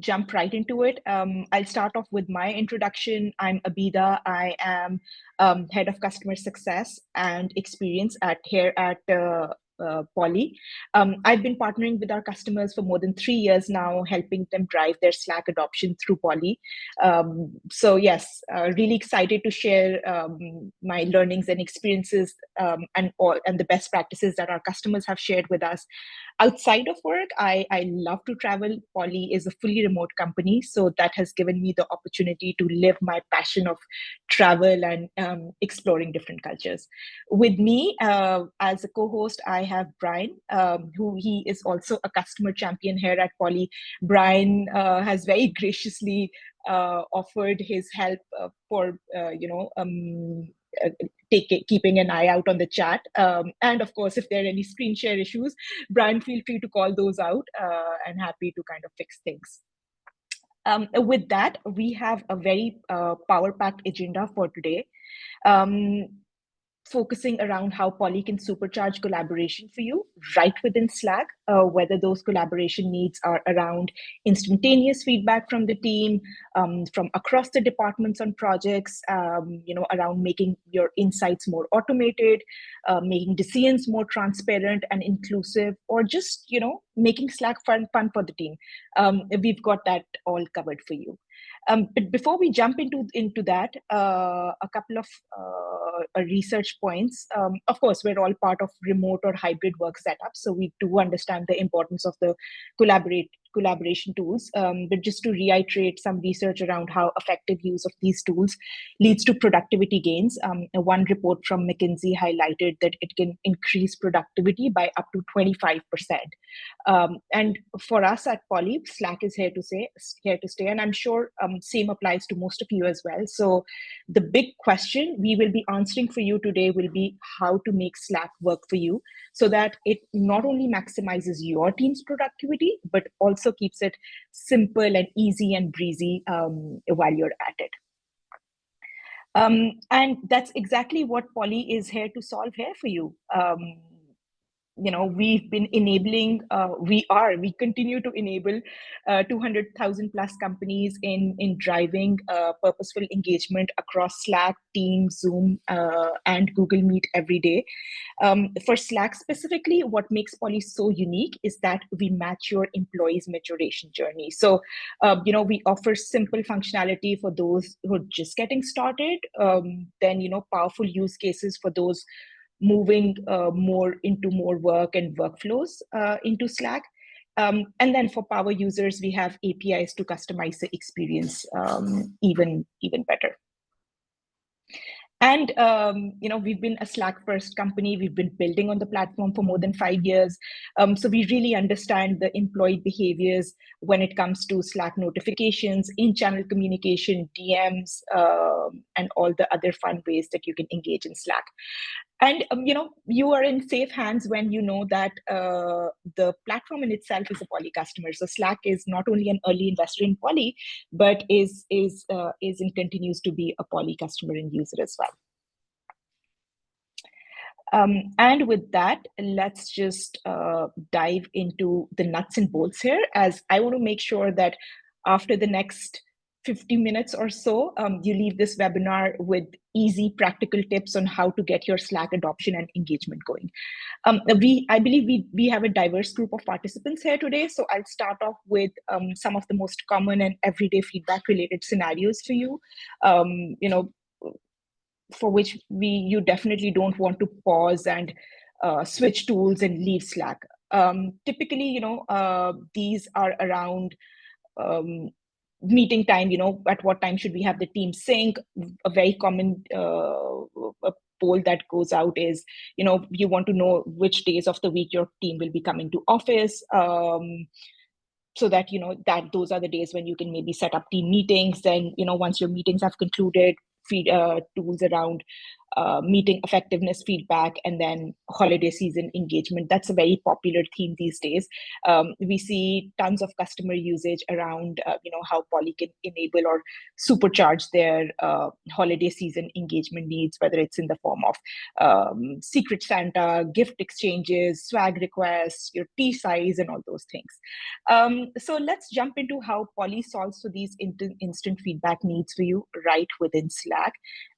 jump right into it. I'll start off with my introduction. I'm Abida. I am head of customer success and experience here at Poly. I've been partnering with our customers for more than 3 years now, helping them drive their Slack adoption through Poly. So yes, really excited to share my learnings and experiences and the best practices that our customers have shared with us. Outside of work, I love to travel. Poly is a fully remote company, so that has given me the opportunity to live my passion of travel and exploring different cultures. With me as a co-host, I have Brian, who he is also a customer champion here at Poly. Brian has very graciously offered his help for keeping an eye out on the chat. And of course, if there are any screen share issues, Brian, feel free to call those out and happy to kind of fix things. With that, we have a very power-packed agenda for today. Focusing around how Poly can supercharge collaboration for you right within Slack, whether those collaboration needs are around instantaneous feedback from the team, from across the departments on projects, around making your insights more automated, making decisions more transparent and inclusive, or just, making Slack fun for the team. We've got that all covered for you. But before we jump into that, a couple of research points. Of course, we're all part of remote or hybrid work setups, so we do understand the importance of the collaboration tools. But just to reiterate some research around how effective use of these tools leads to productivity gains. One report from McKinsey highlighted that it can increase productivity by up to 25%. And for us at Poly, Slack is here to stay, and I'm sure same applies to most of you as well. So the big question we will be answering for you today will be how to make Slack work for you so that it not only maximizes your team's productivity, but also keeps it simple and easy and breezy while you're at it. And that's exactly what Poly is here to solve here for you. We've been enabling, we continue to enable 200,000 plus companies in driving purposeful engagement across Slack, Teams, Zoom, and Google Meet every day. For Slack specifically, what makes Poly so unique is that we match your employees' maturation journey. So, we offer simple functionality for those who are just getting started, then, powerful use cases for those moving more into more work and workflows into Slack. And then for power users, we have APIs to customize the experience even better. And, we've been a Slack first company. We've been building on the platform for more than 5 years. So we really understand the employee behaviors when it comes to Slack notifications, in-channel communication, DMs, and all the other fun ways that you can engage in Slack. And, you are in safe hands when you know that the platform in itself is a Poly customer. So Slack is not only an early investor in Poly, but is and continues to be a Poly customer and user as well. And with that, let's just dive into the nuts and bolts here, as I want to make sure that after the next 50 minutes or so, you leave this webinar with easy practical tips on how to get your Slack adoption and engagement going. I believe we have a diverse group of participants here today, so I'll start off with some of the most common and everyday feedback related scenarios for you. For which you definitely don't want to pause and switch tools and leave Slack. Typically, these are around meeting time, at what time should we have the team sync? A very common poll that goes out is, you want to know which days of the week your team will be coming to office. So that, that those are the days when you can maybe set up team meetings. Then, once your meetings have concluded, feed tools around meeting effectiveness feedback, and then holiday season engagement. That's a very popular theme these days. We see tons of customer usage around how Poly can enable or supercharge their holiday season engagement needs, whether it's in the form of Secret Santa, gift exchanges, swag requests, your tea size, and all those things. So let's jump into how Poly solves for these instant feedback needs for you right within Slack.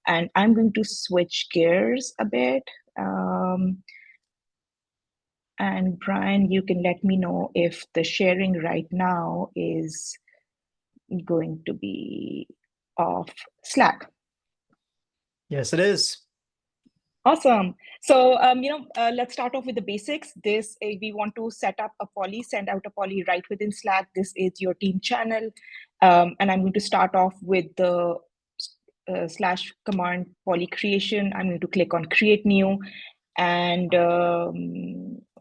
And I'm going to switch gears a bit. And Brian, you can let me know if the sharing right now is going to be off Slack. Yes, it is. Awesome. So, let's start off with the basics. We want to set up a Poly, send out a Poly right within Slack. This is your team channel. And I'm going to start off with the / command Poly creation. I'm going to click on create new. And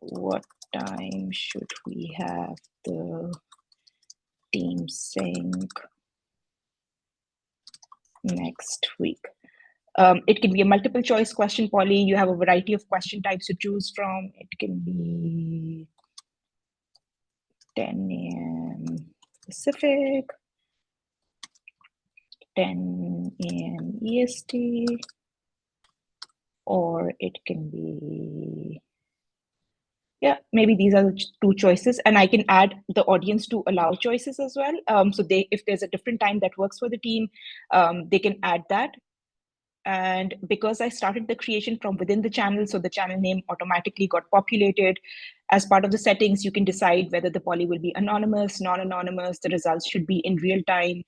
what time should we have the team sync next week? It can be a multiple choice question, Poly. You have a variety of question types to choose from. It can be 10 a.m. Pacific, 10 a.m. EST, or it can be, maybe these are the two choices. And I can add the audience to allow choices as well. So if there's a different time that works for the team, they can add that. And because I started the creation from within the channel, so the channel name automatically got populated. As part of the settings, you can decide whether the Poly will be anonymous, non-anonymous, the results should be in real time.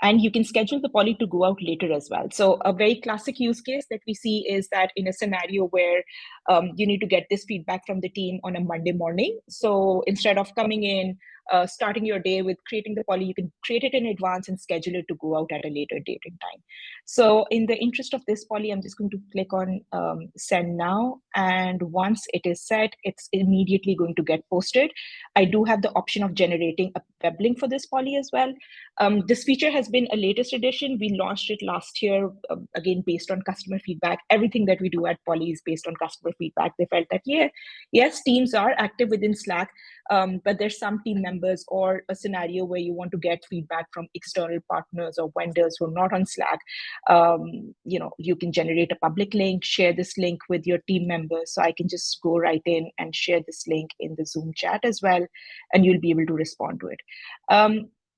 And you can schedule the Poly to go out later as well. So a very classic use case that we see is that in a scenario where you need to get this feedback from the team on a Monday morning. So instead of coming in, starting your day with creating the Poly, you can create it in advance and schedule it to go out at a later date and time. So in the interest of this Poly, I'm just going to click on send now. And once it is set, it's immediately going to get posted. I do have the option of generating a web link for this Poly as well. This feature has been a latest addition. We launched it last year, again, based on customer feedback. Everything that we do at Poly is based on customer feedback. They felt that, yes, teams are active within Slack, but there's some team members or a scenario where you want to get feedback from external partners or vendors who are not on Slack. You can generate a public link, share this link with your team members. So I can just go right in and share this link in the Zoom chat as well, and you'll be able to respond to it.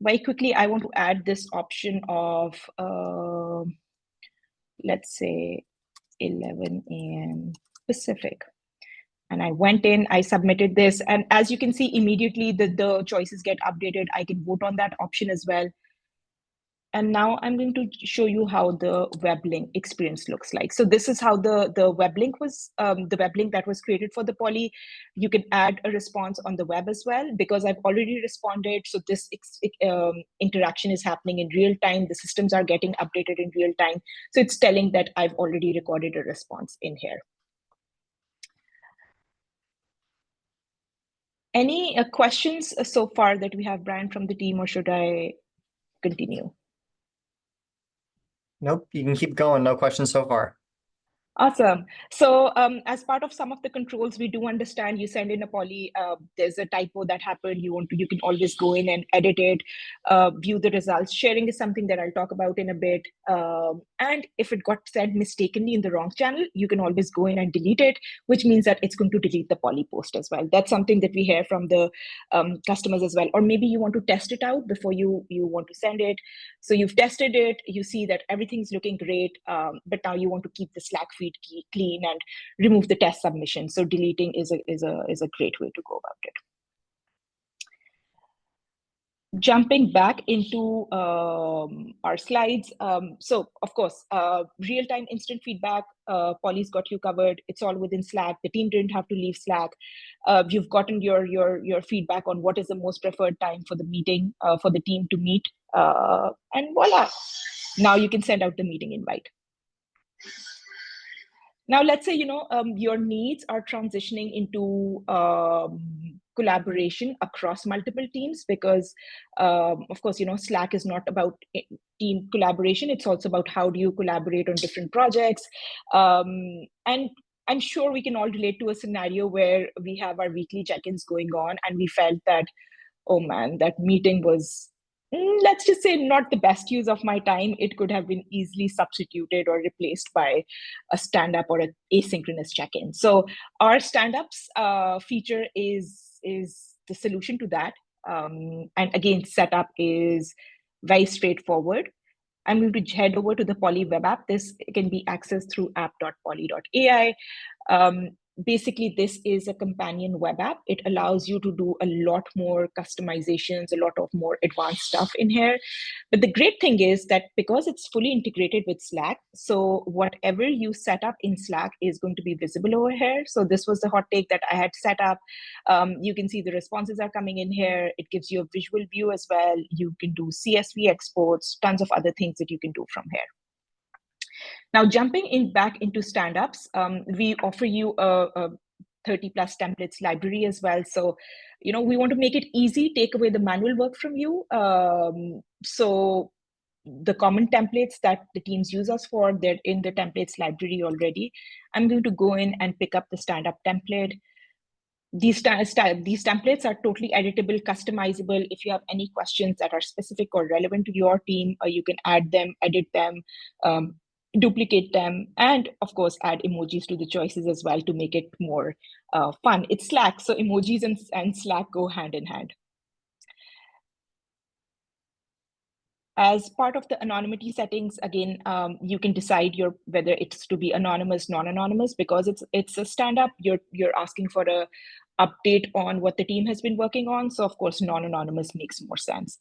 Very quickly, I want to add this option of, let's say, 11 a.m. Pacific. And I went in, I submitted this. And as you can see, immediately the choices get updated. I can vote on that option as well. And now I'm going to show you how the web link experience looks like. So this is how the web link was, the web link that was created for the Poly. You can add a response on the web as well, because I've already responded. So this interaction is happening in real time. The systems are getting updated in real time. So it's telling that I've already recorded a response in here. Any questions so far that we have, Brian, from the team, or should I continue? Nope, you can keep going. No questions so far. Awesome. So as part of some of the controls, we do understand you send in a Poly, there's a typo that happened, you can always go in and edit it, view the results. Sharing is something that I'll talk about in a bit. And if it got sent mistakenly in the wrong channel, you can always go in and delete it, which means that it's going to delete the Poly post as well. That's something that we hear from the customers as well. Or maybe you want to test it out before you want to send it. So you've tested it, you see that everything's looking great, but now you want to keep the Slack feed clean and remove the test submission. So deleting is a great way to go about it. Jumping back into our slides. So of course, real-time instant feedback, Poly's got you covered. It's all within Slack. The team didn't have to leave Slack. You've gotten your feedback on what is the most preferred time for the meeting, for the team to meet. And voila, now you can send out the meeting invite. Now, let's say, your needs are transitioning into collaboration across multiple teams, because of course, Slack is not about team collaboration. It's also about how do you collaborate on different projects. And I'm sure we can all relate to a scenario where we have our weekly check-ins going on and we felt that, oh man, that meeting was, let's just say, not the best use of my time. It could have been easily substituted or replaced by a stand-up or an asynchronous check-in. So our stand-ups feature is the solution to that. And again, setup is very straightforward. I'm going to head over to the Poly web app. This can be accessed through app.poly.ai. Basically, this is a companion web app. It allows you to do a lot more customizations, a lot of more advanced stuff in here. But the great thing is that because it's fully integrated with Slack, so whatever you set up in Slack is going to be visible over here. So this was the hot take that I had set up. You can see the responses are coming in here. It gives you a visual view as well. You can do CSV exports, tons of other things that you can do from here. Now, jumping back into stand-ups, we offer you a 30 plus templates library as well. So, we want to make it easy, take away the manual work from you. So the common templates that the teams use us for, they're in the templates library already. I'm going to go in and pick up the stand-up template. These templates are totally editable, customizable. If you have any questions that are specific or relevant to your team, you can add them, edit them, duplicate them, and of course add emojis to the choices as well to make it more fun. It's Slack, so emojis and Slack go hand in hand. As part of the anonymity settings, again, you can decide whether it's to be anonymous, non-anonymous. Because it's a stand-up, you're asking for a update on what the team has been working on. So of course, non-anonymous makes more sense.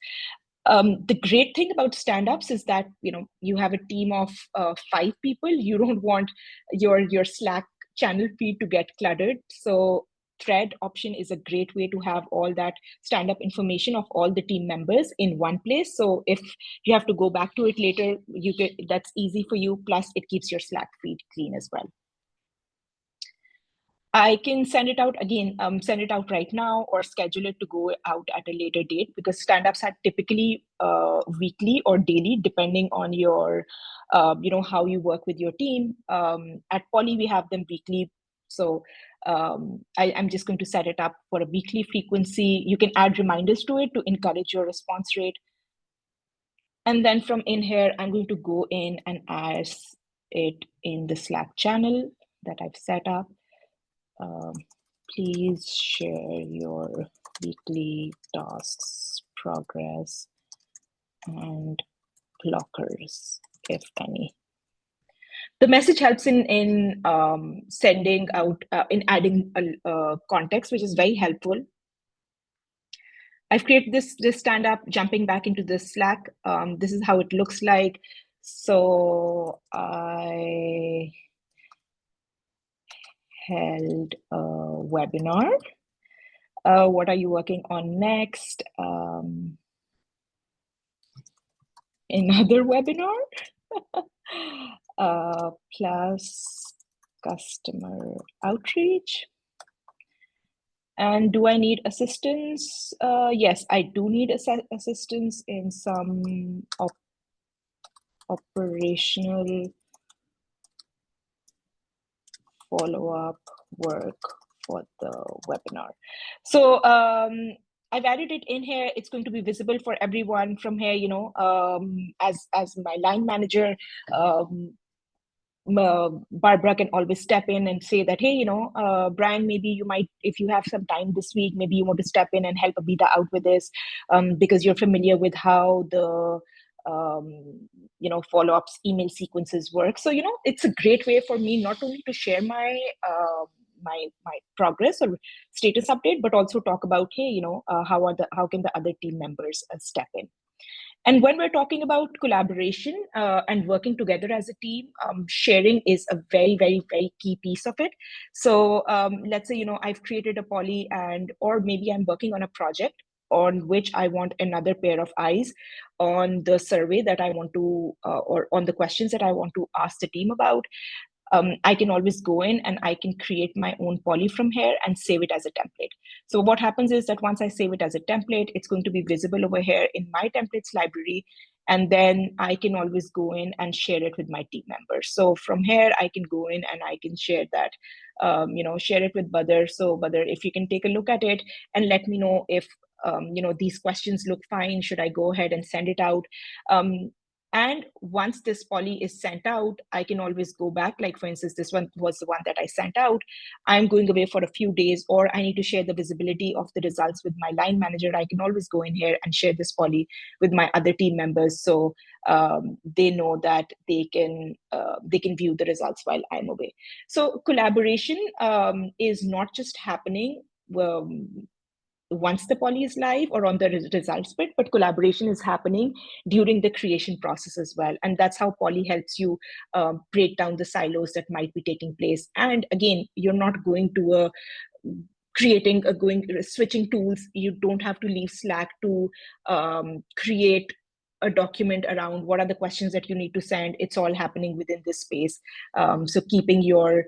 The great thing about stand-ups is that you have a team of 5 people. You don't want your Slack channel feed to get cluttered. So thread option is a great way to have all that stand-up information of all the team members in one place. So if you have to go back to it later, that's easy for you. Plus, it keeps your Slack feed clean as well. I can send it out again, send it out right now or schedule it to go out at a later date, because stand-ups are typically weekly or daily, depending on your, how you work with your team. At Poly, we have them weekly. So I'm just going to set it up for a weekly frequency. You can add reminders to it to encourage your response rate. And then from in here, I'm going to go in and add it in the Slack channel that I've set up. Please share your weekly tasks, progress, and blockers, if any. The message helps in sending out, in adding context, which is very helpful. I've created this stand-up, jumping back into the Slack. This is how it looks like. So I held a webinar. What are you working on next? Another webinar, plus customer outreach. And do I need assistance? Yes, I do need assistance in some operational follow-up work for the webinar. So I've added it in here. It's going to be visible for everyone from here, as my line manager. Barbara can always step in and say that, hey, Brian, maybe you might, if you have some time this week, maybe you want to step in and help Abida out with this, because you're familiar with how the follow-ups email sequences work. So it's a great way for me not only to share my my progress or status update, but also talk about, hey, how can the other team members step in. And when we're talking about collaboration and working together as a team, sharing is a very, very, very key piece of it. So let's say, I've created a Poly or maybe I'm working on a project on which I want another pair of eyes on the survey that I want to, or on the questions that I want to ask the team about. I can always go in and I can create my own poly from here and save it as a template. So what happens is that once I save it as a template, it's going to be visible over here in my templates library. And then I can always go in and share it with my team members. So from here, I can go in and I can share that, share it with Badr. So Badr, if you can take a look at it and let me know if, these questions look fine, should I go ahead and send it out? And once this poly is sent out, I can always go back. Like, for instance, this one was the one that I sent out. I'm going away for a few days, or I need to share the visibility of the results with my line manager. I can always go in here and share this poly with my other team members, so they know that they can view the results while I'm away. So collaboration is not just happening once the poly is live or on the results bit, but collaboration is happening during the creation process as well. And that's how poly helps you break down the silos that might be taking place. And again, you're not going to switching tools. You don't have to leave Slack to create a document around what are the questions that you need to send. It's all happening within this space. So keeping your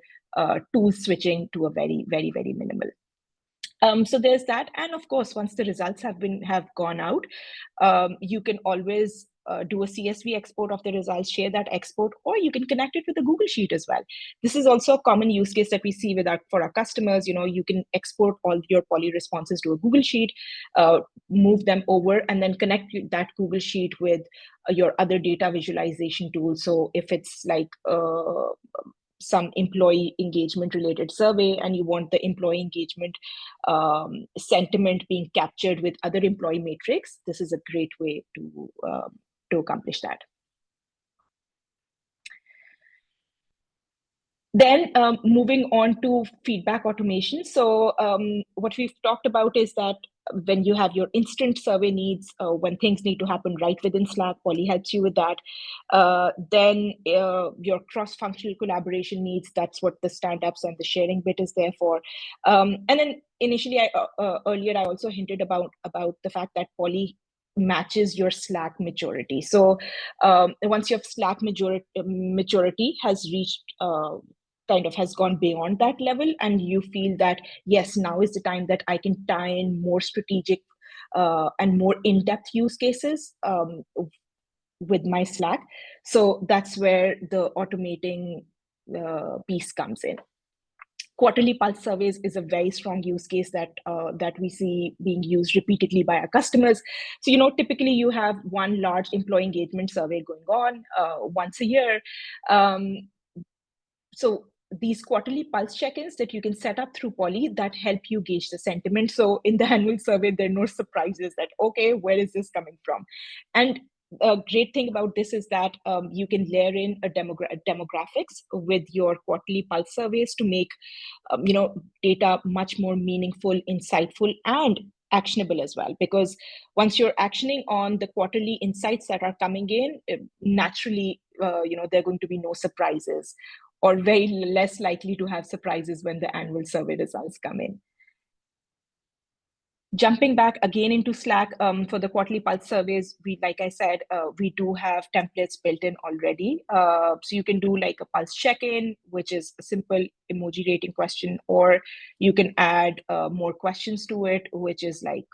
tool switching to a very, very, very minimal. So there's that. And of course, once the results have gone out, you can always do a CSV export of the results, share that export, or you can connect it with a Google Sheet as well. This is also a common use case that we see for our customers. You can export all your poly responses to a Google Sheet, move them over, and then connect that Google Sheet with your other data visualization tools. So if it's like some employee engagement related survey and you want the employee engagement sentiment being captured with other employee metrics, this is a great way to accomplish that. Then moving on to feedback automation. So what we've talked about is that when you have your instant survey needs, when things need to happen right within Slack, Poly helps you with that. Then your cross-functional collaboration needs, that's what the stand-ups and the sharing bit is there for. And then initially, earlier, I also hinted about the fact that Poly matches your Slack maturity. So once your Slack maturity has reached has gone beyond that level, and you feel that, yes, now is the time that I can tie in more strategic and more in-depth use cases with my Slack. So that's where the automating piece comes in. Quarterly pulse surveys is a very strong use case that we see being used repeatedly by our customers. So, typically you have one large employee engagement survey going on once a year. So these quarterly pulse check-ins that you can set up through Poly that help you gauge the sentiment. So in the annual survey, there are no surprises that, okay, where is this coming from? And a great thing about this is that you can layer in a demographics with your quarterly pulse surveys to make data much more meaningful, insightful, and actionable as well. Because once you're actioning on the quarterly insights that are coming in, naturally, there are going to be no surprises, or very less likely to have surprises when the annual survey results come in. Jumping back again into Slack for the quarterly pulse surveys, like I said, we do have templates built in already. So you can do like a pulse check-in, which is a simple emoji rating question, or you can add more questions to it, which is like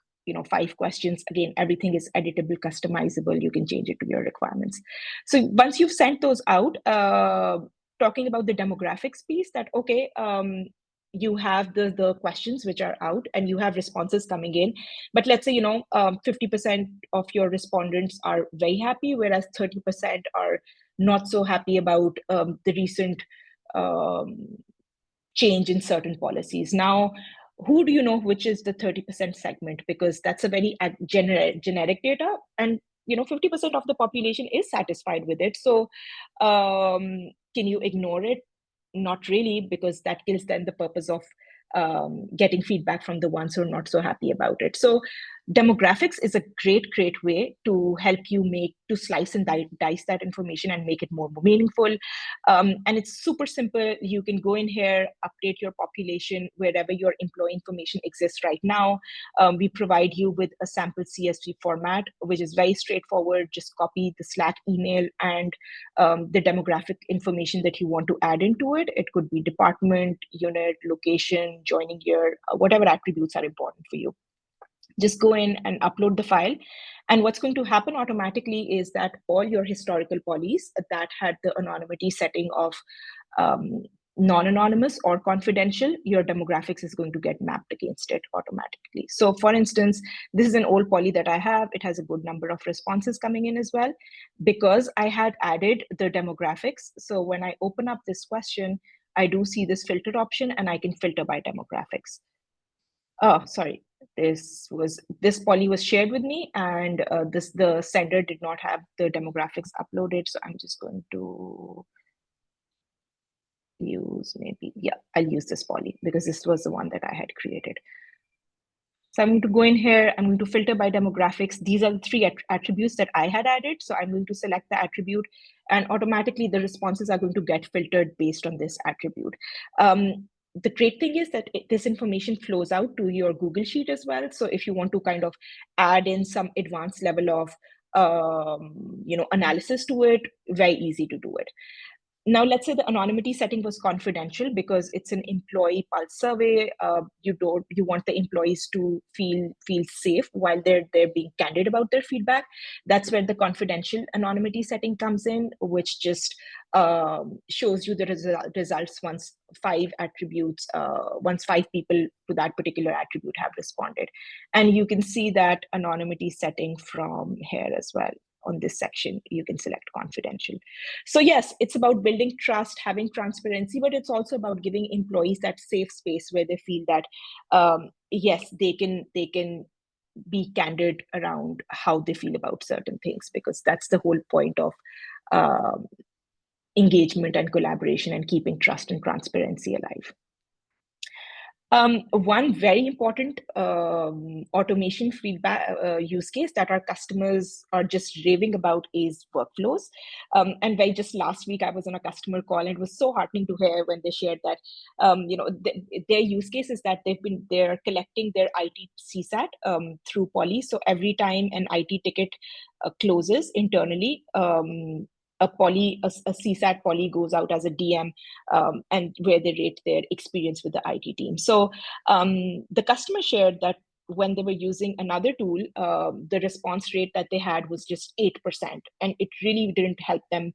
5 questions. Again, everything is editable, customizable. You can change it to your requirements. So once you've sent those out, talking about the demographics piece, that okay, you have the questions which are out and you have responses coming in, but let's say 50% of your respondents are very happy, whereas 30% are not so happy about the recent change in certain policies. Now, who do you know which is the 30% segment? Because that's a very generic data, and 50% of the population is satisfied with it. So can you ignore it? Not really, because that kills then the purpose of getting feedback from the ones who are not so happy about it. So Demographics is a great way to help you slice and dice that information and make it more meaningful. And it's super simple. You can go in here, update your population wherever your employee information exists right now. We provide you with a sample CSV format, which is very straightforward. Just copy the Slack email and the demographic information that you want to add into it. It could be department, unit, location, joining year, whatever attributes are important for you. Just go in and upload the file. And what's going to happen automatically is that all your historical polys that had the anonymity setting of non-anonymous or confidential, your demographics is going to get mapped against it automatically. So for instance, this is an old poly that I have. It has a good number of responses coming in as well, because I had added the demographics. So when I open up this question, I do see this filter option and I can filter by demographics. Oh, sorry. This poly was shared with me, and the sender did not have the demographics uploaded. So I'm just going to use I'll use this poly because this was the one that I had created. So I'm going to go in here. I'm going to filter by demographics. These are the three attributes that I had added. So I'm going to select the attribute, and automatically the responses are going to get filtered based on this attribute. The great thing is that this information flows out to your Google Sheet as well. So if you want to kind of add in some advanced level of analysis to it, very easy to do it. Now, let's say the anonymity setting was confidential because it's an employee pulse survey. You want the employees to feel safe while they're being candid about their feedback. That's where the confidential anonymity setting comes in, which just shows you the results once 5 people to that particular attribute have responded. And you can see that anonymity setting from here as well. On this section, you can select confidential. So yes, it's about building trust, having transparency, but it's also about giving employees that safe space where they feel that yes, they can be candid around how they feel about certain things, because that's the whole point of engagement and collaboration and keeping trust and transparency alive. One very important automation feedback use case that our customers are just raving about is workflows. And just last week, I was on a customer call, and it was so heartening to hear when they shared that their use case is that they're collecting their IT CSAT through Poly. So every time an IT ticket closes internally, a CSAT poly goes out as a DM, and where they rate their experience with the IT team. So the customer shared that when they were using another tool, the response rate that they had was just 8%, and it really didn't help them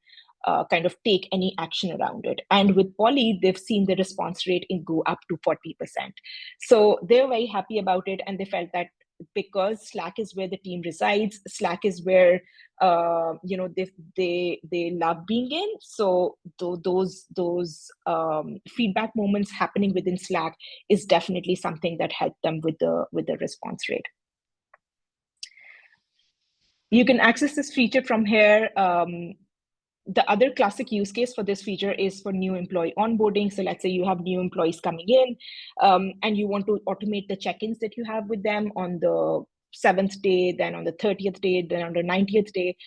kind of take any action around it. And with Poly, they've seen the response rate go up to 40%. So they're very happy about it, and they felt that because Slack is where the team resides, Slack is where they love being in. So those feedback moments happening within Slack is definitely something that helped them with the response rate. You can access this feature from here. The other classic use case for this feature is for new employee onboarding. So let's say you have new employees coming in, and you want to automate the check-ins that you have with them on the 7th day, then on the 30th day, then on the 90th day.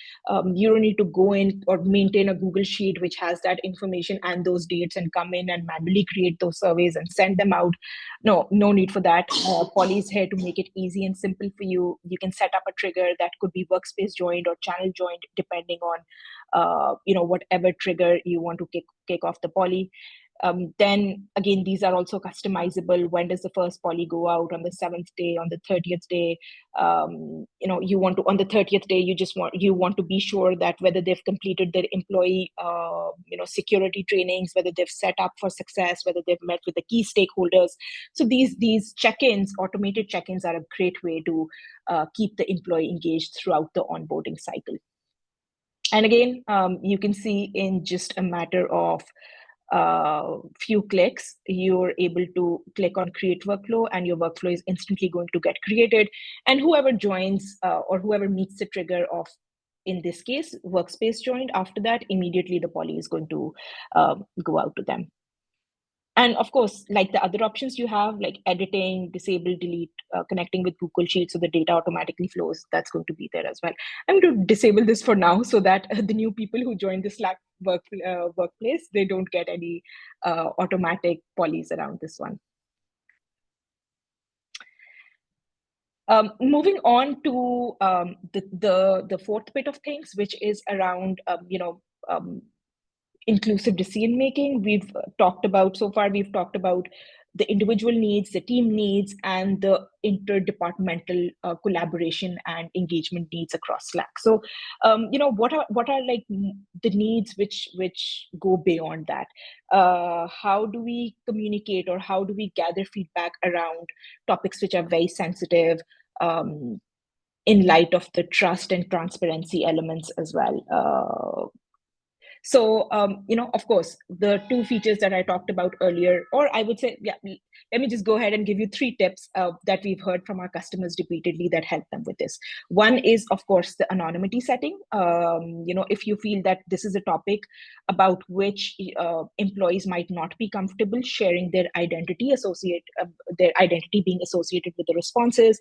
You don't need to go in or maintain a Google Sheet which has that information and those dates and come in and manually create those surveys and send them out. No need for that. Poly is here to make it easy and simple for you. You can set up a trigger that could be workspace joined or channel joined, depending on whatever trigger you want to kick off the poly. Then again, these are also customizable. When does the first poly go out? On the 7th day, on the 30th day? You want to, on the 30th day, you want to be sure that whether they've completed their employee security trainings, whether they've set up for success, whether they've met with the key stakeholders. So these check-ins, automated check-ins, are a great way to keep the employee engaged throughout the onboarding cycle. And again, you can see in just a matter of few clicks, you're able to click on create workflow, and your workflow is instantly going to get created. And whoever joins or whoever meets the trigger of, in this case, workspace joined, after that, immediately the poly is going to go out to them. And of course, like the other options you have, like editing, disable, delete, connecting with Google Sheets so the data automatically flows, that's going to be there as well. I'm going to disable this for now so that the new people who join the Slack workplace, they don't get any automatic polys around this one. Moving on to the fourth bit of things, which is around inclusive decision making. We've talked about the individual needs, the team needs, and the interdepartmental collaboration and engagement needs across Slack. So, what are like the needs which go beyond that? How do we communicate, or how do we gather feedback around topics which are very sensitive? In light of the trust and transparency elements as well. So, of course, the two features that I talked about earlier, or I would say, let me just go ahead and give you 3 tips that we've heard from our customers repeatedly that help them with this. One is, of course, the anonymity setting. If you feel that this is a topic about which employees might not be comfortable sharing their identity being associated with the responses,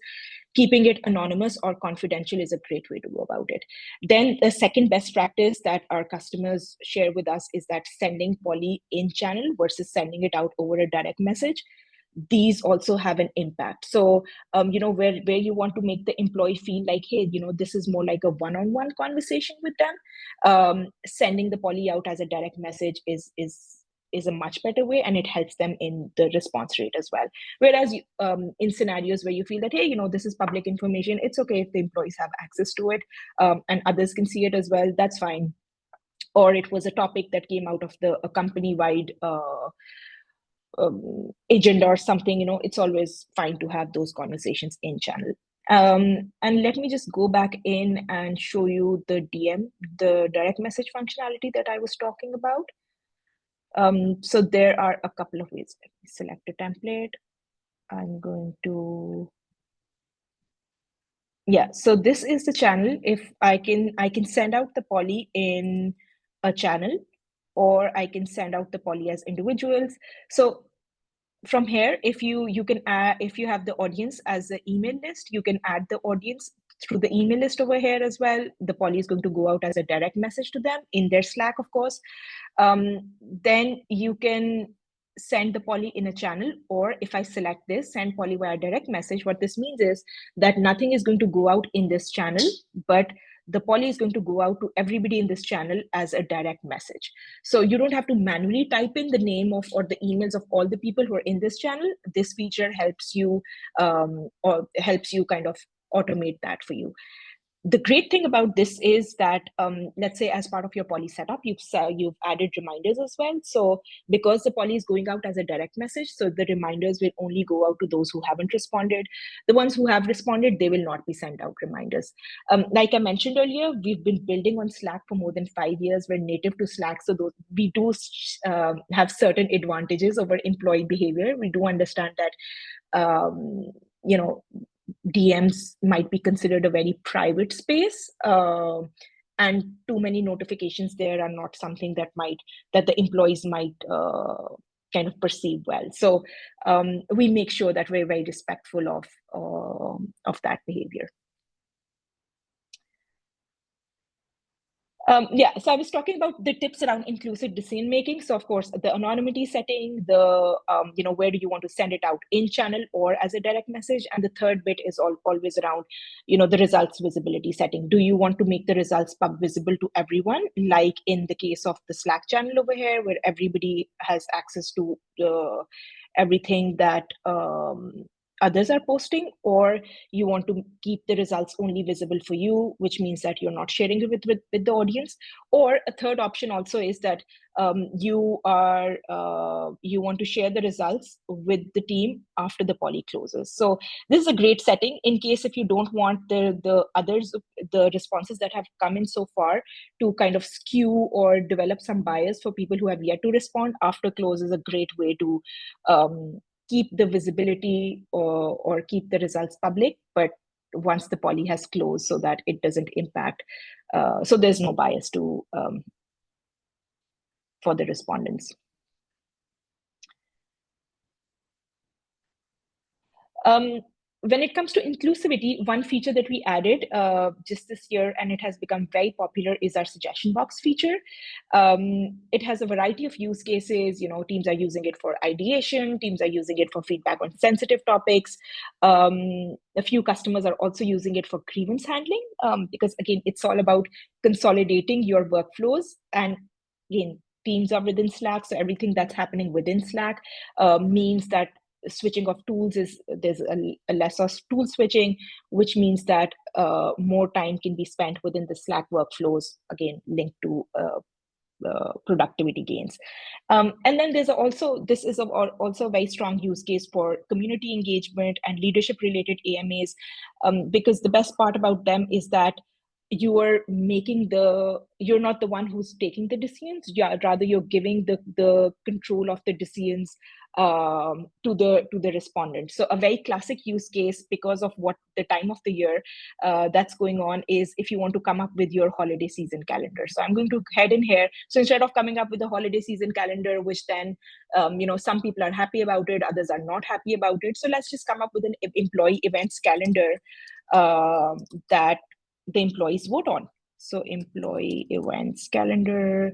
keeping it anonymous or confidential is a great way to go about it. Then the second best practice that our customers share with us is that sending poly in channel versus sending it out over a direct message. These also have an impact. So, where you want to make the employee feel like, hey, this is more like a one-on-one conversation with them. Sending the poly out as a direct message is a much better way, and it helps them in the response rate as well. Whereas in scenarios where you feel that, hey, this is public information, it's okay if the employees have access to it, and others can see it as well, that's fine. Or it was a topic that came out of a company-wide agenda or something, it's always fine to have those conversations in channel. And let me just go back in and show you the direct message functionality that I was talking about. So there are a couple of ways. Let me select a template. I'm going to, so this is the channel. If I can send out the poly in a channel, or I can send out the poly as individuals. So from here, if you can add, if you have the audience as an email list, you can add the audience through the email list over here as well. The poly is going to go out as a direct message to them in their Slack, of course. Then you can send the poly in a channel, or if I select this, send poly via direct message, what this means is that nothing is going to go out in this channel, but the poly is going to go out to everybody in this channel as a direct message. So you don't have to manually type in the name of or the emails of all the people who are in this channel. This feature helps you kind of automate that for you. The great thing about this is that, let's say as part of your poly setup, you've added reminders as well. So because the poly is going out as a direct message, so the reminders will only go out to those who haven't responded. The ones who have responded, they will not be sent out reminders. Like I mentioned earlier, we've been building on Slack for more than 5 years. We're native to Slack, so we do have certain advantages over employee behavior. We do understand that, DMs might be considered a very private space, and too many notifications there are not something that the employees might kind of perceive well. So we make sure that we're very respectful of that behavior. So I was talking about the tips around inclusive decision making. So of course, the anonymity setting, where do you want to send it out, in channel or as a direct message? And the third bit is always around, the results visibility setting. Do you want to make the results pub visible to everyone, like in the case of the Slack channel over here, where everybody has access to everything that others are posting, or you want to keep the results only visible for you, which means that you're not sharing it with the audience? Or a third option also is that you want to share the results with the team after the poly closes. So this is a great setting in case if you don't want the responses that have come in so far to kind of skew or develop some bias for people who have yet to respond. After close is a great way to keep the visibility or keep the results public, but once the poly has closed, so that it doesn't impact, so there's no bias for the respondents. When it comes to inclusivity, one feature that we added just this year, and it has become very popular, is our suggestion box feature. It has a variety of use cases. Teams are using it for ideation, teams are using it for feedback on sensitive topics. A few customers are also using it for grievance handling, because again, it's all about consolidating your workflows. And again, teams are within Slack, so everything that's happening within Slack means that switching of tools there's a less of tool switching, which means that more time can be spent within the Slack workflows, again linked to productivity gains. And then this is also a very strong use case for community engagement and leadership related AMAs, because the best part about them is that you're not the one who's taking the decisions. Rather you're giving the control of the decisions to the respondent. So a very classic use case, because of what the time of the year that's going on, is if you want to come up with your holiday season calendar. So I'm going to head in here. So instead of coming up with a holiday season calendar, which then some people are happy about it, others are not happy about it, so let's just come up with an employee events calendar that the employees vote on. So employee events calendar,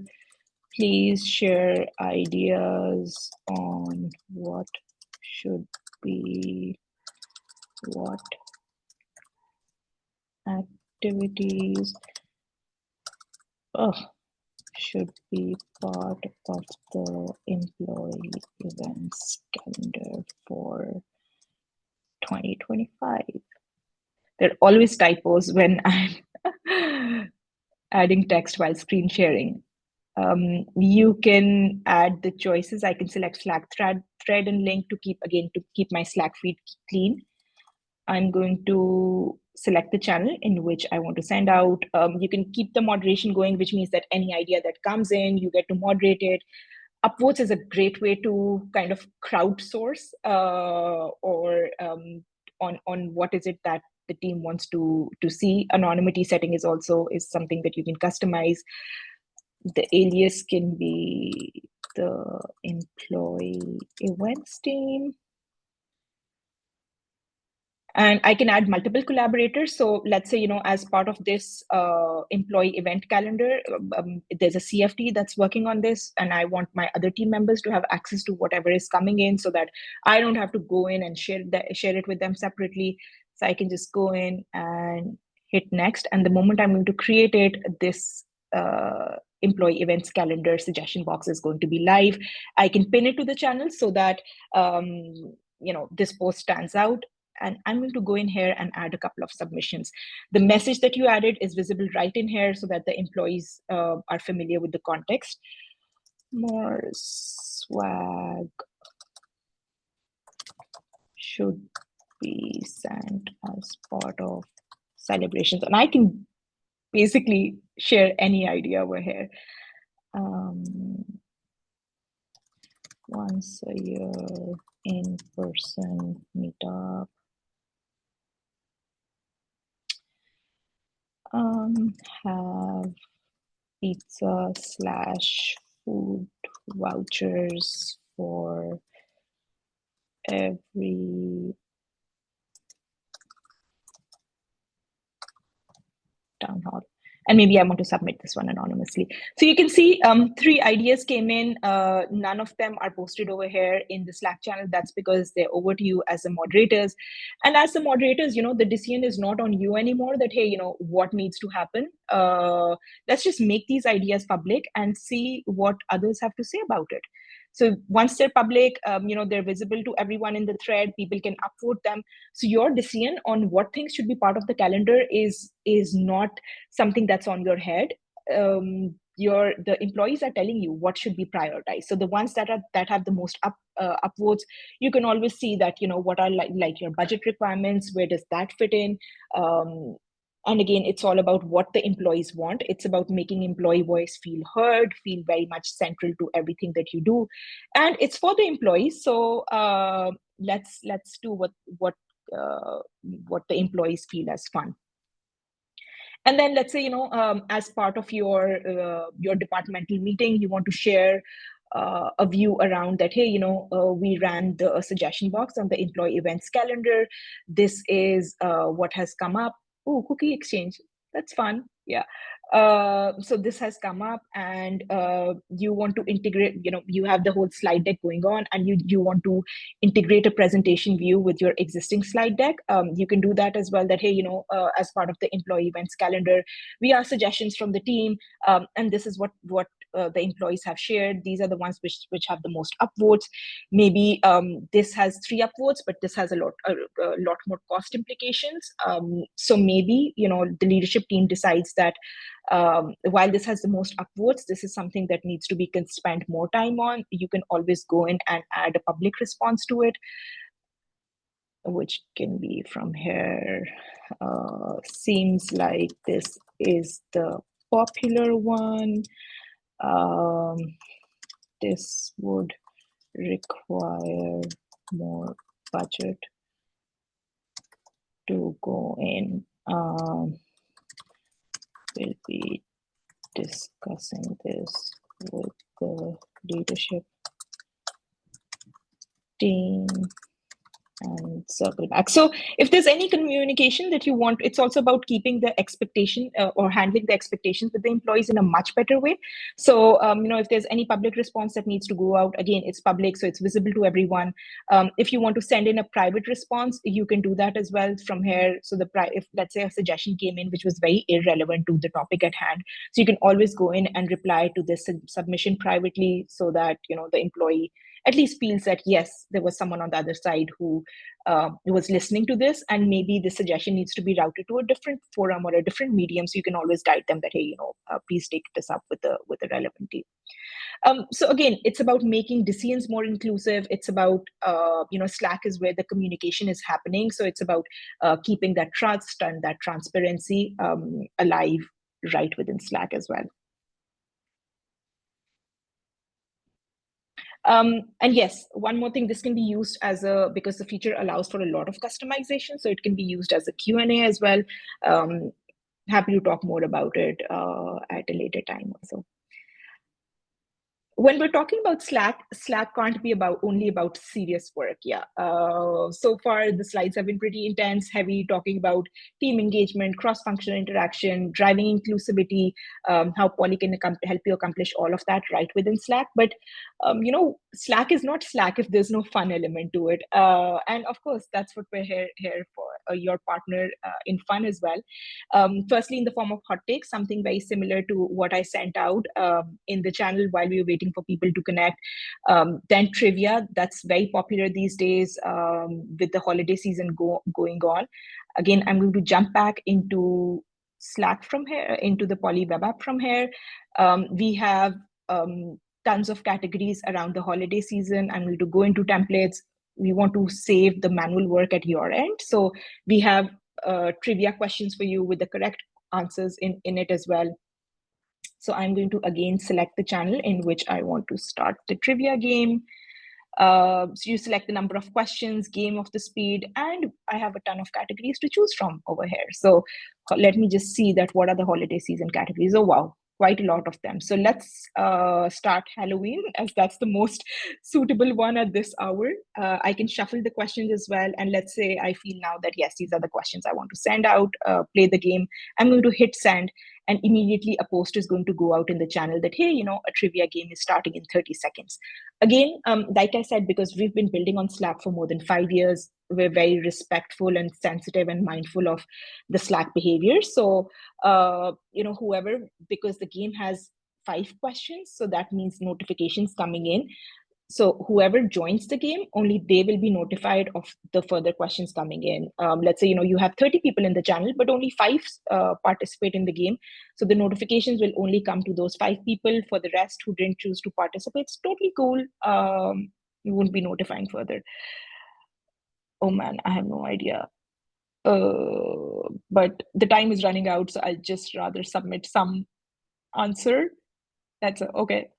please share ideas on what activities should be part of the employee events calendar for 2025. There are always typos when I'm adding text while screen sharing. You can add the choices. I can select Slack thread and link to keep my Slack feed clean. I'm going to select the channel in which I want to send out. You can keep the moderation going, which means that any idea that comes in, you get to moderate it. Upvotes is a great way to kind of crowdsource or on what is it that the team wants to see. Anonymity setting is something that you can customize. The alias can be the employee events team. And I can add multiple collaborators. So let's say, as part of this employee event calendar, there's a CFT that's working on this, and I want my other team members to have access to whatever is coming in, so that I don't have to go in and share it with them separately. So I can just go in and hit next. And the moment I'm going to create it, this employee events calendar suggestion box is going to be live. I can pin it to the channel so that this post stands out. And I'm going to go in here and add a couple of submissions. The message that you added is visible right in here so that the employees are familiar with the context. More swag should be sent as part of celebrations. And I can basically share any idea over here. Once a year in-person meetup. Have pizza/food vouchers for every town hall. And maybe I want to submit this one anonymously. So you can see 3 ideas came in. None of them are posted over here in the Slack channel. That's because they're over to you as the moderators. And as the moderators, the decision is not on you anymore that, hey, what needs to happen. Let's just make these ideas public and see what others have to say about it. So once they're public, they're visible to everyone in the thread. People can upvote them. So your decision on what things should be part of the calendar is not something that's on your head. The employees are telling you what should be prioritized. So the ones that have the most upvotes, you can always see that what are like your budget requirements. Where does that fit in? And again, it's all about what the employees want. It's about making employee voice feel heard, feel very much central to everything that you do. And it's for the employees. So let's do what the employees feel as fun. And then let's say, as part of your departmental meeting, you want to share a view around that, hey, we ran the suggestion box on the employee events calendar. This is what has come up. Oh, cookie exchange. That's fun. Yeah. So this has come up, and you want to integrate, you have the whole slide deck going on, and you want to integrate a presentation view with your existing slide deck. You can do that as well, that, hey, as part of the employee events calendar, we ask suggestions from the team, and this is what the employees have shared. These are the ones which have the most upvotes. Maybe this has 3 upvotes, but this has a lot more cost implications. So maybe the leadership team decides that while this has the most upvotes, this is something that needs to be spent more time on. You can always go in and add a public response to it, which can be from here. Seems like this is the popular one. This would require more budget to go in. We'll be discussing this with the leadership team and circle back. So if there's any communication that you want, it's also about keeping the expectation or handling the expectations with the employees in a much better way. So, if there's any public response that needs to go out, again, it's public, so it's visible to everyone. If you want to send in a private response, you can do that as well from here. So if let's say a suggestion came in, which was very irrelevant to the topic at hand, so you can always go in and reply to this submission privately, so that, the employee at least feels that, yes, there was someone on the other side who was listening to this, and maybe the suggestion needs to be routed to a different forum or a different medium. So you can always guide them that, hey, please take this up with the relevant team. So again, it's about making decisions more inclusive. It's about, Slack is where the communication is happening. So it's about keeping that trust and that transparency alive right within Slack as well. And yes, one more thing, this can be used because the feature allows for a lot of customization, so it can be used as a Q&A as well. Happy to talk more about it at a later time also. When we're talking about Slack can't be only about serious work. Yeah. So far, the slides have been pretty intense, heavy, talking about team engagement, cross-functional interaction, driving inclusivity, how Poly can help you accomplish all of that right within Slack. But, Slack is not Slack if there's no fun element to it. And of course, that's what we're here for, your partner in fun as well. Firstly, in the form of hot takes, something very similar to what I sent out in the channel while we were waiting for people to connect. Then trivia, that's very popular these days with the holiday season going on. Again, I'm going to jump back into Slack from here, into the Poly web app from here. We have tons of categories around the holiday season. I'm going to go into templates. We want to save the manual work at your end. So we have trivia questions for you with the correct answers in it as well. So I'm going to again select the channel in which I want to start the trivia game. So you select the number of questions, game of the speed, and I have a ton of categories to choose from over here. So let me just see that what are the holiday season categories. Oh, wow, quite a lot of them. So let's start Halloween, as that's the most suitable one at this hour. I can shuffle the questions as well. And let's say I feel now that, yes, these are the questions I want to send out, play the game. I'm going to hit send. And immediately a post is going to go out in the channel that, hey, a trivia game is starting in 30 seconds. Again, like I said, because we've been building on Slack for more than 5 years, we're very respectful and sensitive and mindful of the Slack behavior. So, whoever, because the game has 5 questions, so that means notifications coming in. So whoever joins the game, only they will be notified of the further questions coming in. Let's say, you have 30 people in the channel, but only 5 participate in the game. So the notifications will only come to those 5 people. For the rest who didn't choose to participate, it's totally cool. You won't be notifying further. Oh man, I have no idea. But the time is running out, so I'll just rather submit some answer. Okay.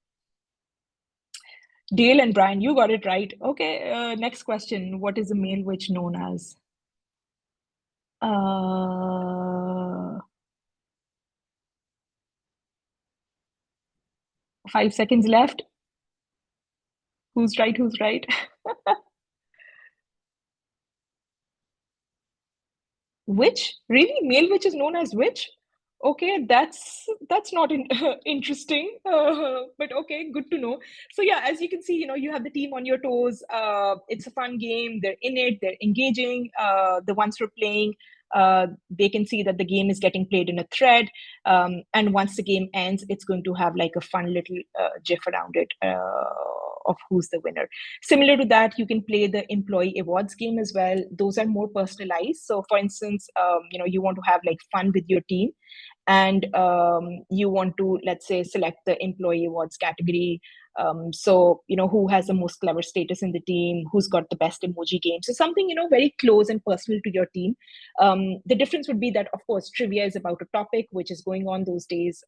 Dale and Brian, you got it right. Okay, next question. What is a male witch known as? 5 seconds left. Who's right? Who's right? Which? Really? Male which is known as which? Okay, that's not interesting, but okay, good to know. So yeah, as you can see, you have the team on your toes. It's a fun game. They're in it. They're engaging. The ones who are playing, they can see that the game is getting played in a thread. And once the game ends, it's going to have like a fun little GIF around it of who's the winner. Similar to that, you can play the employee awards game as well. Those are more personalized. So for instance, you want to have like fun with your team, and you want to, let's say, select the employee awards category. So who has the most clever status in the team, who's got the best emoji game, so something very close and personal to your team. The difference would be that, of course, trivia is about a topic which is going on those days,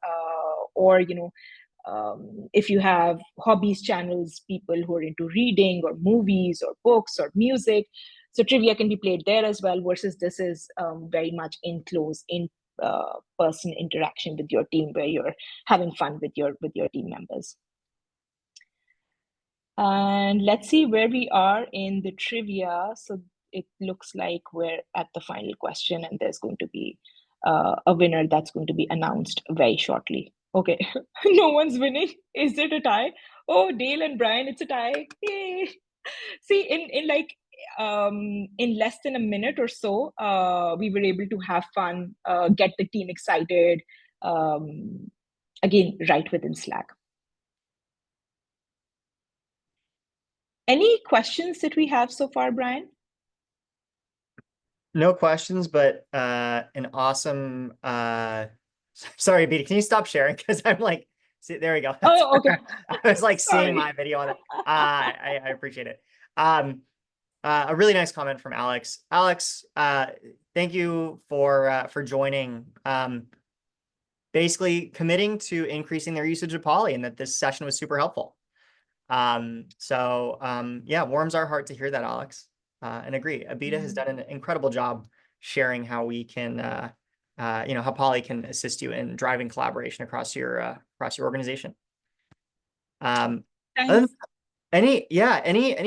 or if you have hobbies channels, people who are into reading or movies or books or music, so trivia can be played there as well, versus this is very much in close in person interaction with your team, where you're having fun with your team members. And let's see where we are in the trivia. So it looks like we're at the final question, and there's going to be a winner that's going to be announced very shortly. Okay, no one's winning. Is it a tie? Oh, Dale and Brian, it's a tie. Yay! See, in like in less than a minute or so, we were able to have fun, get the team excited. Again, right within Slack. Any questions that we have so far, Brian? No questions, but an awesome sorry, Beta, can you stop sharing? Because I'm like, see, there we go. Oh, okay. I was like Sorry. seeing my video on it. I appreciate it. A really nice comment from Alex. Alex, thank you for joining. Basically committing to increasing their usage of Poly, and that this session was super helpful. Yeah, warms our heart to hear that, Alex. And agree. Abita has done an incredible job sharing how we can, how Poly can assist you in driving collaboration across your organization. Thanks. Any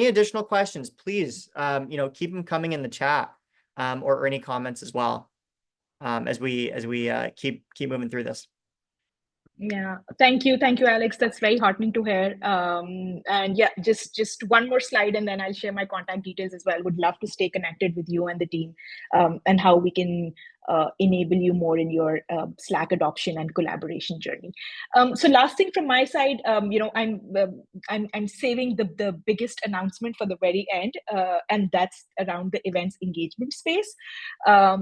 additional questions, please, keep them coming in the chat, or any comments as well, as we keep moving through this. Yeah, thank you, Alex. That's very heartening to hear. And yeah, just one more slide, and then I'll share my contact details as well. Would love to stay connected with you and the team, and how we can enable you more in your Slack adoption and collaboration journey. So last thing from my side, I'm saving the biggest announcement for the very end, and that's around the events engagement space.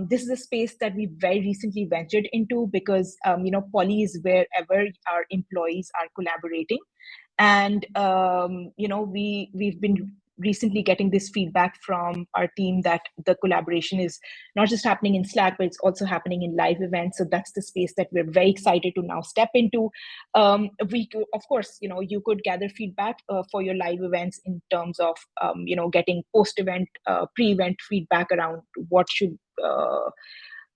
This is a space that we very recently ventured into because Poly is wherever our employees are collaborating, and we've been recently getting this feedback from our team that the collaboration is not just happening in Slack, but it's also happening in live events. So that's the space that we're very excited to now step into. We could, of course, you could gather feedback for your live events in terms of getting post-event, pre-event feedback around what should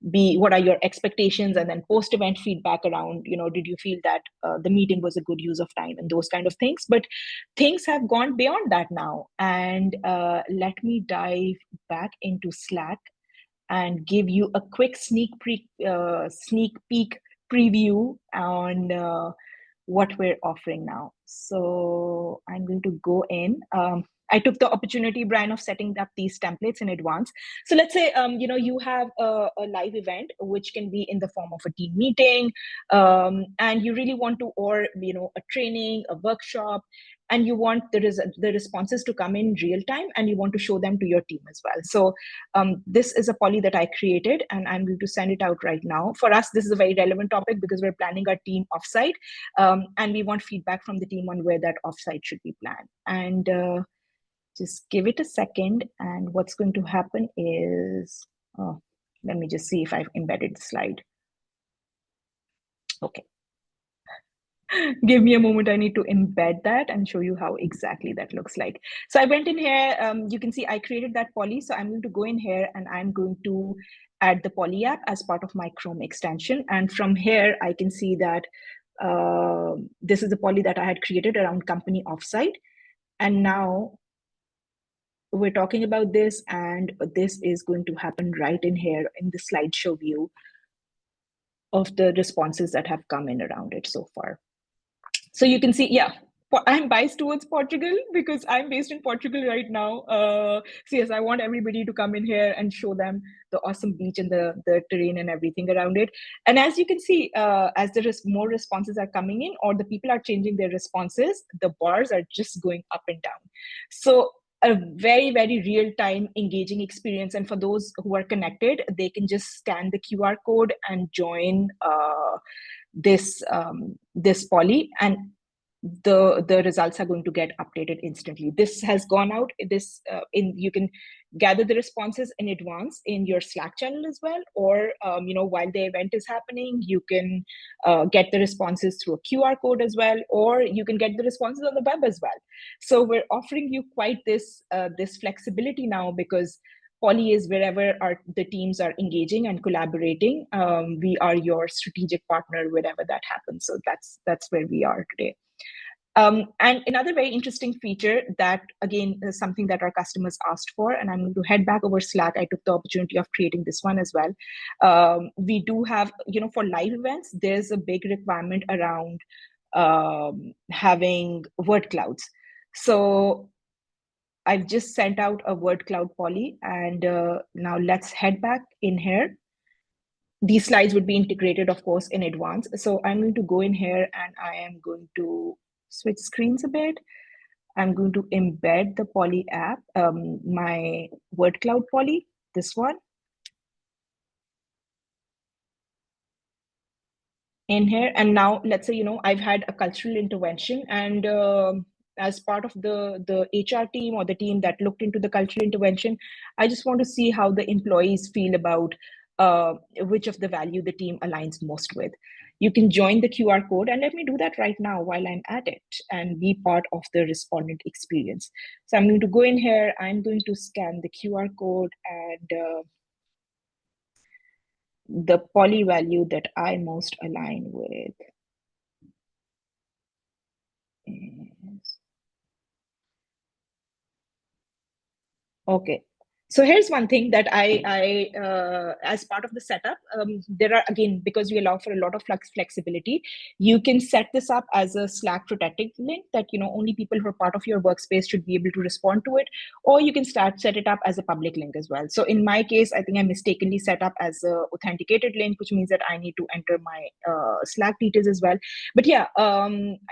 what are your expectations, and then post-event feedback around did you feel that the meeting was a good use of time, and those kind of things. But things have gone beyond that now, and let me dive back into Slack and give you a quick sneak peek preview on what we're offering now. So I'm going to go in. I took the opportunity, Brian, of setting up these templates in advance. So let's say, you have a live event, which can be in the form of a team meeting, and you really want to, or, a training, a workshop, and you want the responses to come in real time, and you want to show them to your team as well. So this is a poly that I created, and I'm going to send it out right now. For us, this is a very relevant topic because we're planning our team offsite, and we want feedback from the team on where that offsite should be planned. And just give it a second, and what's going to happen is, let me just see if I've embedded the slide. Okay. Give me a moment. I need to embed that and show you how exactly that looks like. So I went in here. You can see I created that poly. So I'm going to go in here, and I'm going to add the poly app as part of my Chrome extension. And from here, I can see that this is the poly that I had created around company offsite. And now we're talking about this, and this is going to happen right in here in the slideshow view of the responses that have come in around it so far. So you can see, yeah, I'm biased towards Portugal because I'm based in Portugal right now. So yes, I want everybody to come in here and show them the awesome beach and the terrain and everything around it. And as you can see, as there is more responses are coming in, or the people are changing their responses, the bars are just going up and down. So a very, very real-time engaging experience. And for those who are connected, they can just scan the QR code and join this poly, and the results are going to get updated instantly. This has gone out. You can gather the responses in advance in your Slack channel as well, or while the event is happening, you can get the responses through a QR code as well, or you can get the responses on the web as well. So we're offering you quite this flexibility now, because Poly is wherever the teams are engaging and collaborating. We are your strategic partner wherever that happens. So that's where we are today. And another very interesting feature that, again, is something that our customers asked for, and I'm going to head back over Slack. I took the opportunity of creating this one as well. We do have, for live events, there's a big requirement around having word clouds. So I've just sent out a word cloud poly, and now let's head back in here. These slides would be integrated, of course, in advance. So I'm going to go in here and I am going to switch screens a bit. I'm going to embed the poly app, my word cloud poly, this one, in here. And now let's say, I've had a cultural intervention, and as part of the HR team or the team that looked into the cultural intervention, I just want to see how the employees feel about which of the value the team aligns most with. You can join the QR code, and let me do that right now while I'm at it and be part of the respondent experience. So I'm going to go in here, I'm going to scan the QR code, and the poly value that I most align with is, okay. So here's one thing that I as part of the setup, there are, again, because we allow for a lot of flexibility, you can set this up as a Slack protected link that, only people who are part of your workspace should be able to respond to it, or you can set it up as a public link as well. So in my case, I think I mistakenly set up as a authenticated link, which means that I need to enter my Slack details as well. But yeah,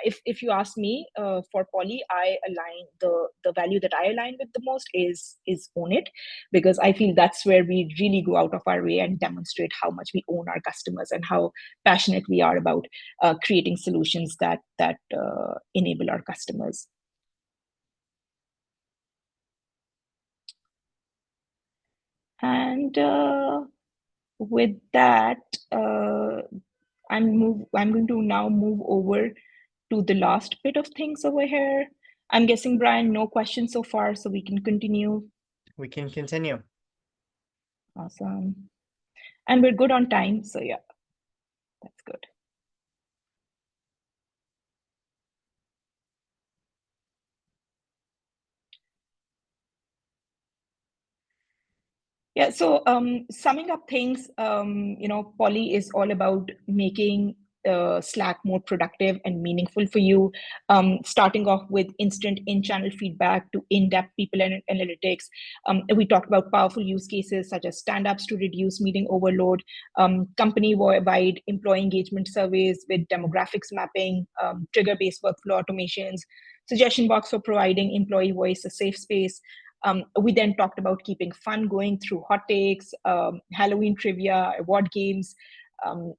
if you ask me, for Poly, I align the value that I align with the most is own it, because I feel that's where we really go out of our way and demonstrate how much we own our customers and how passionate we are about creating solutions that enable our customers. And with that, I'm going to now move over to the last bit of things over here. I'm guessing, Brian, no questions so far, so we can continue. We can continue. Awesome. And we're good on time, so yeah, that's good. Yeah, so summing up things, Poly is all about making Slack more productive and meaningful for you, starting off with instant in-channel feedback to in-depth people and analytics. We talked about powerful use cases such as stand-ups to reduce meeting overload, company-wide employee engagement surveys with demographics mapping, trigger-based workflow automations, suggestion box for providing employee voice a safe space. We then talked about keeping fun going through hot takes, Halloween trivia, award games.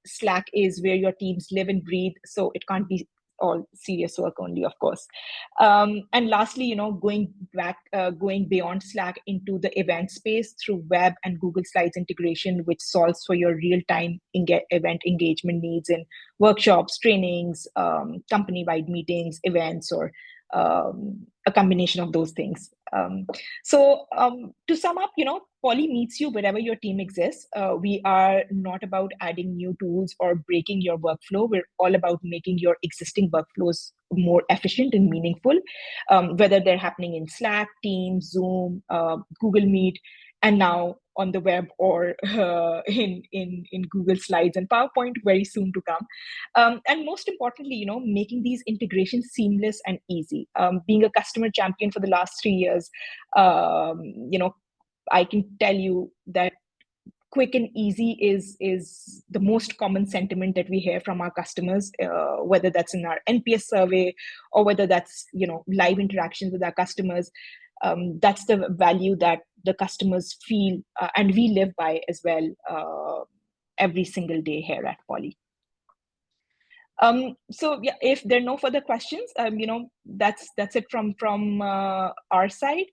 Slack is where your teams live and breathe, so it can't be all serious work only, of course. And lastly, going beyond Slack into the event space through web and Google Slides integration, which solves for your real-time event engagement needs in workshops, trainings, company-wide meetings, events, or a combination of those things. So to sum up, Poly meets you wherever your team exists. We are not about adding new tools or breaking your workflow. We're all about making your existing workflows more efficient and meaningful, whether they're happening in Slack, Teams, Zoom, Google Meet, and now on the web or in Google Slides and PowerPoint very soon to come. And most importantly, making these integrations seamless and easy. Being a customer champion for the last 3 years, I can tell you that quick and easy is the most common sentiment that we hear from our customers, whether that's in our NPS survey or whether that's live interactions with our customers. That's the value that the customers feel and we live by as well every single day here at Poly. So yeah, if there are no further questions, that's it from our side.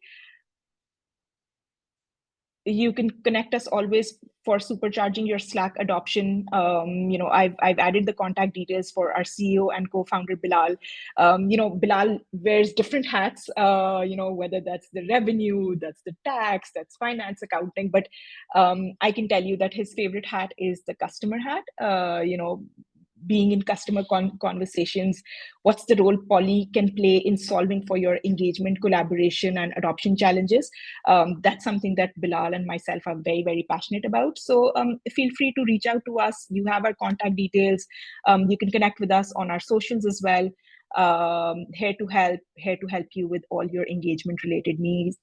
You can connect us always for supercharging your Slack adoption. I've added the contact details for our CEO and co-founder Bilal. Bilal wears different hats. Whether that's the revenue, that's the tax, that's finance, accounting. But I can tell you that his favorite hat is the customer hat. Being in customer conversations, what's the role Poly can play in solving for your engagement, collaboration, and adoption challenges. That's something that Bilal and myself are very, very passionate about. So feel free to reach out to us. You have our contact details. You can connect with us on our socials as well. Here to help you with all your engagement related needs.